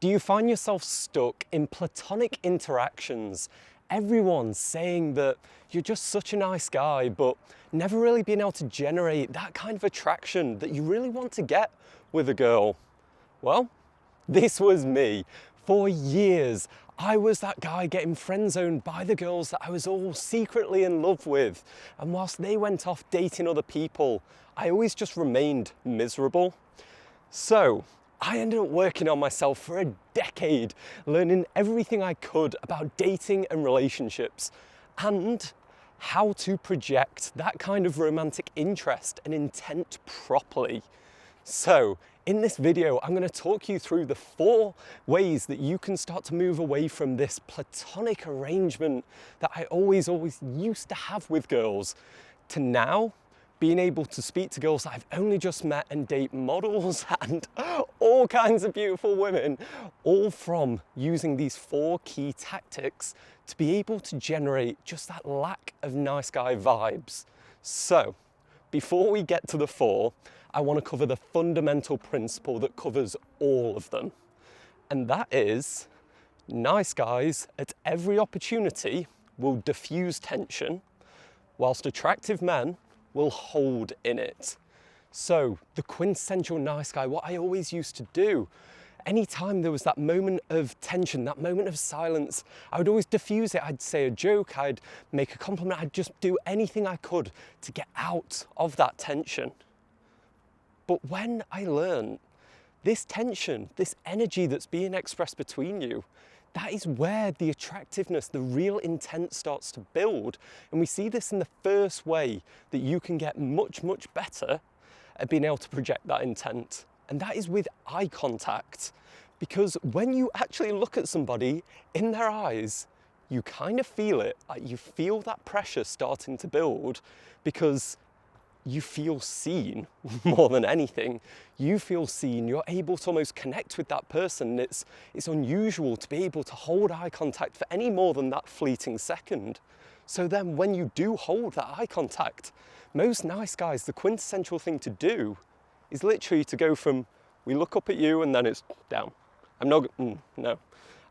Do you find yourself stuck in platonic interactions? Everyone's saying that you're just such a nice guy, but never really being able to generate that kind of attraction that you really want to get with a girl. Well, this was me. For years, I was that guy getting friend-zoned by the girls that I was all secretly in love with. And whilst they went off dating other people, I always just remained miserable. So I ended up working on myself for a decade, learning everything I could about dating and relationships and how to project that kind of romantic interest and intent properly. So in this video, I'm going to talk you through the 4 ways that you can start to move away from this platonic arrangement that I always used to have with girls to now being able to speak to girls that I've only just met and date models and all kinds of beautiful women, all from using these 4 key tactics to be able to generate just that lack of nice guy vibes. So before we get to the 4, I want to cover the fundamental principle that covers all of them. And that is, nice guys at every opportunity will diffuse tension, whilst attractive men will hold in it. So the quintessential nice guy, what I always used to do, anytime there was that moment of tension, that moment of silence, I would always diffuse it. I'd say a joke, I'd make a compliment, I'd just do anything I could to get out of that tension. But when I learned this tension, this energy that's being expressed between you, that is where the attractiveness, the real intent starts to build. And we see this in the first way that you can get much, much better at being able to project that intent. And that is with eye contact. Because when you actually look at somebody in their eyes, you kind of feel it. Like you feel that pressure starting to build because you feel seen more than anything. You feel seen, you're able to almost connect with that person. It's unusual to be able to hold eye contact for any more than that fleeting second. So then when you do hold that eye contact, most nice guys, the quintessential thing to do is literally to go from, we look up at you and then it's down. I'm not going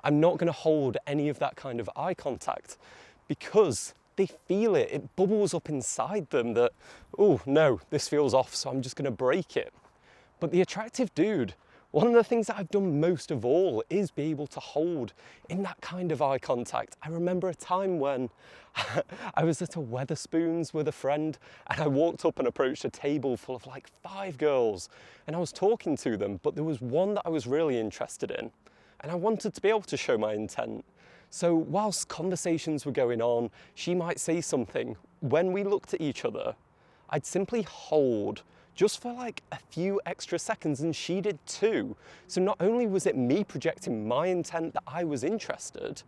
to hold any of that kind of eye contact because they feel it. It bubbles up inside them that, oh no, this feels off, so I'm just going to break it. But the attractive dude, one of the things that I've done most of all is be able to hold in that kind of eye contact. I remember a time when I was at a Wetherspoons with a friend and I walked up and approached a table full of like 5 girls and I was talking to them, but there was one that I was really interested in and I wanted to be able to show my intent. So whilst conversations were going on, she might say something. When we looked at each other, I'd simply hold just for like a few extra seconds, and she did too. So not only was it me projecting my intent that I was interested,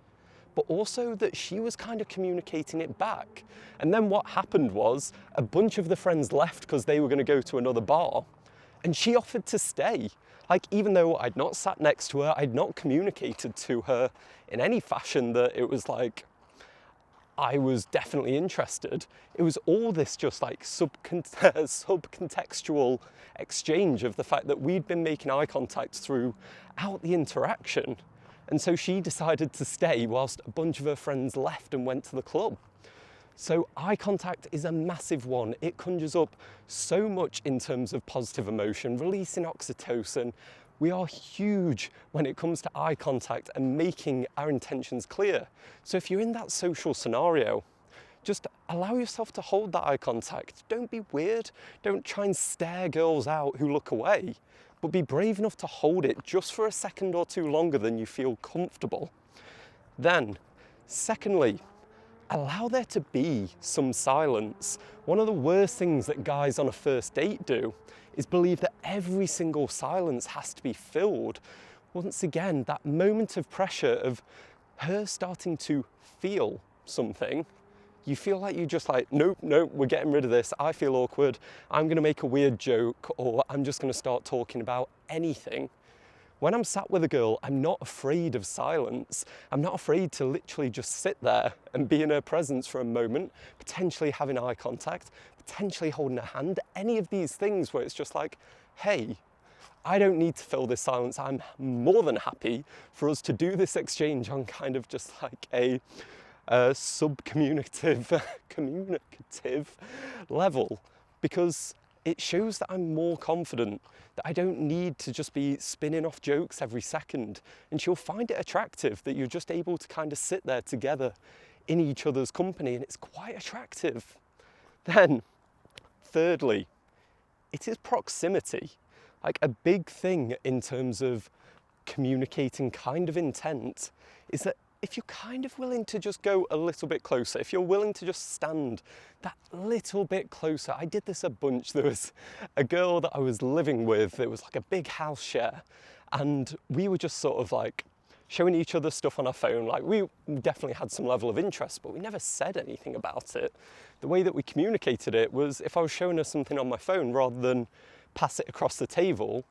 but also that she was kind of communicating it back. And then what happened was a bunch of the friends left because they were going to go to another bar, and she offered to stay. Like, even though I'd not sat next to her, I'd not communicated to her in any fashion that it was like, I was definitely interested. It was all this just like subcontextual exchange of the fact that we'd been making eye contact throughout the interaction. And so she decided to stay whilst a bunch of her friends left and went to the club. So eye contact is a massive one. It conjures up so much in terms of positive emotion, releasing oxytocin. We are huge when it comes to eye contact and making our intentions clear. So if you're in that social scenario, just allow yourself to hold that eye contact. Don't be weird. Don't try and stare girls out who look away, but be brave enough to hold it just for a second or 2 longer than you feel comfortable. Then, secondly, allow there to be some silence. One of the worst things that guys on a first date do is believe that every single silence has to be filled. Once again, that moment of pressure of her starting to feel something, you feel like you just like, nope, we're getting rid of this. I feel awkward. I'm going to make a weird joke, or I'm just going to start talking about anything. When I'm sat with a girl, I'm not afraid of silence. I'm not afraid to literally just sit there and be in her presence for a moment, potentially having eye contact, potentially holding her hand, any of these things where it's just like, hey, I don't need to fill this silence. I'm more than happy for us to do this exchange on kind of just like a communicative level, because it shows that I'm more confident, that I don't need to just be spinning off jokes every second. And she'll find it attractive that you're just able to kind of sit there together in each other's company, and it's quite attractive. Then, thirdly, it is proximity. Like, a big thing in terms of communicating kind of intent is that if you're kind of willing to just go a little bit closer, if you're willing to just stand that little bit closer. I did this a bunch. There was a girl that I was living with. It was like a big house share, and we were just sort of like showing each other stuff on our phone. Like, we definitely had some level of interest, but we never said anything about it. The way that we communicated it was if I was showing her something on my phone, rather than pass it across the table,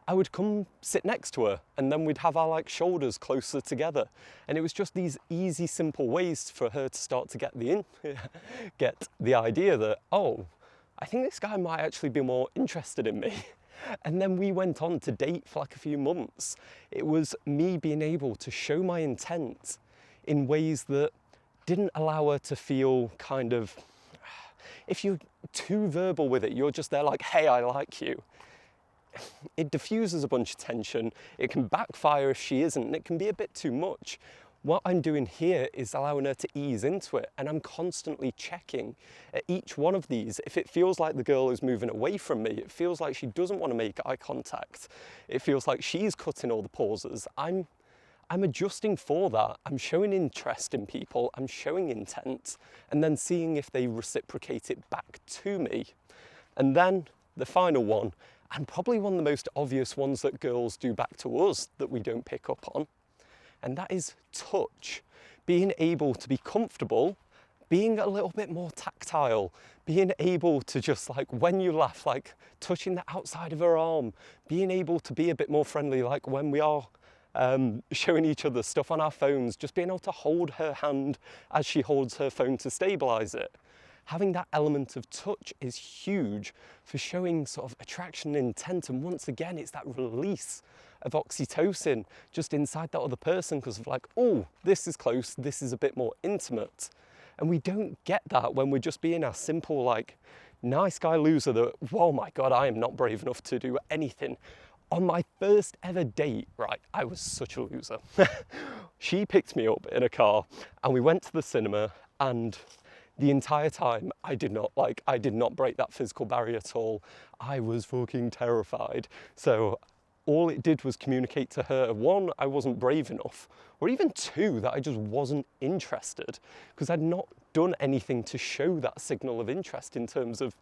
I would come sit next to her, and then we'd have our like shoulders closer together. And it was just these easy, simple ways for her to start to get the idea that, oh, I think this guy might actually be more interested in me. And then we went on to date for like a few months. It was me being able to show my intent in ways that didn't allow her to feel kind of, if you're too verbal with it, you're just there like, hey, I like you. It diffuses a bunch of tension. It can backfire if she isn't, and it can be a bit too much. What I'm doing here is allowing her to ease into it, and I'm constantly checking at each one of these. If it feels like the girl is moving away from me, it feels like she doesn't want to make eye contact, it feels like she's cutting all the pauses, I'm adjusting for that. I'm showing interest in people, I'm showing intent, and then seeing if they reciprocate it back to me. And then the final one, and probably one of the most obvious ones that girls do back to us that we don't pick up on, and that is touch. Being able to be comfortable, being a little bit more tactile, being able to just like, when you laugh, like touching the outside of her arm, being able to be a bit more friendly, like when we are showing each other stuff on our phones, just being able to hold her hand as she holds her phone to stabilize it. Having that element of touch is huge for showing sort of attraction and intent. And once again, it's that release of oxytocin just inside that other person, because of like, oh, this is close, this is a bit more intimate. And we don't get that when we're just being our simple, like, nice guy loser that, oh my God, I am not brave enough to do anything. On my first ever date, right, I was such a loser. She picked me up in a car and we went to the cinema, and the entire time, I did not break that physical barrier at all. I was fucking terrified. So all it did was communicate to her, one, I wasn't brave enough, or even two, that I just wasn't interested, because I'd not done anything to show that signal of interest in terms of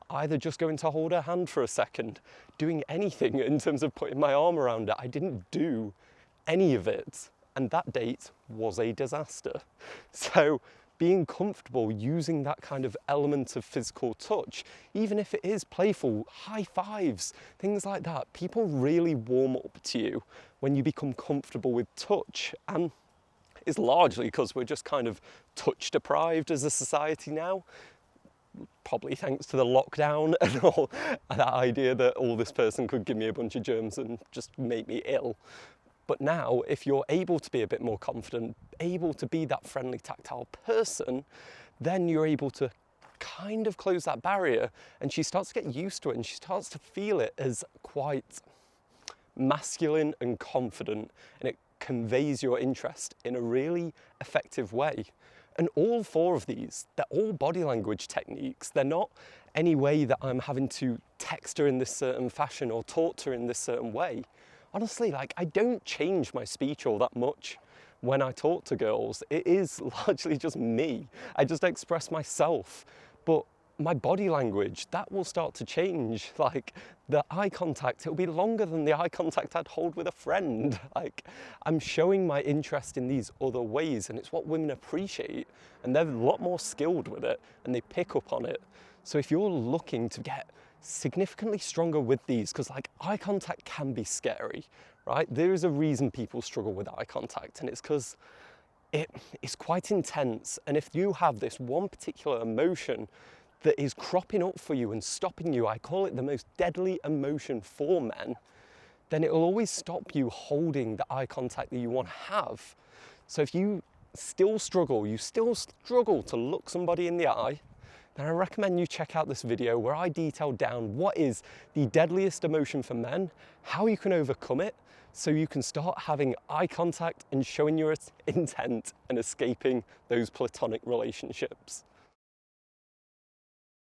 either just going to hold her hand for a second, doing anything in terms of putting my arm around her. I didn't do any of it. And that date was a disaster. So being comfortable using that kind of element of physical touch, even if it is playful, high fives, things like that, people really warm up to you when you become comfortable with touch. And it's largely because we're just kind of touch deprived as a society now, probably thanks to the lockdown and all that idea that all this person could give me a bunch of germs and just make me ill. But now, if you're able to be a bit more confident, able to be that friendly, tactile person, then you're able to kind of close that barrier, and she starts to get used to it, and she starts to feel it as quite masculine and confident, and it conveys your interest in a really effective way. And all four of these, they're all body language techniques. They're not any way that I'm having to text her in this certain fashion or talk to her in this certain way. Honestly, like, I don't change my speech all that much when I talk to girls. It is largely just me. I just express myself. But my body language, that will start to change. Like, the eye contact, it'll be longer than the eye contact I'd hold with a friend. Like, I'm showing my interest in these other ways, and it's what women appreciate, and they're a lot more skilled with it, and they pick up on it. So if you're looking to get significantly stronger with these, because like eye contact can be scary, right? There is a reason people struggle with eye contact, and it's because it is quite intense. And if you have this one particular emotion that is cropping up for you and stopping you, I call it the most deadly emotion for men, then it will always stop you holding the eye contact that you want to have. So if you still struggle to look somebody in the eye, then I recommend you check out this video where I detail down what is the deadliest emotion for men, how you can overcome it, so you can start having eye contact and showing your intent and escaping those platonic relationships.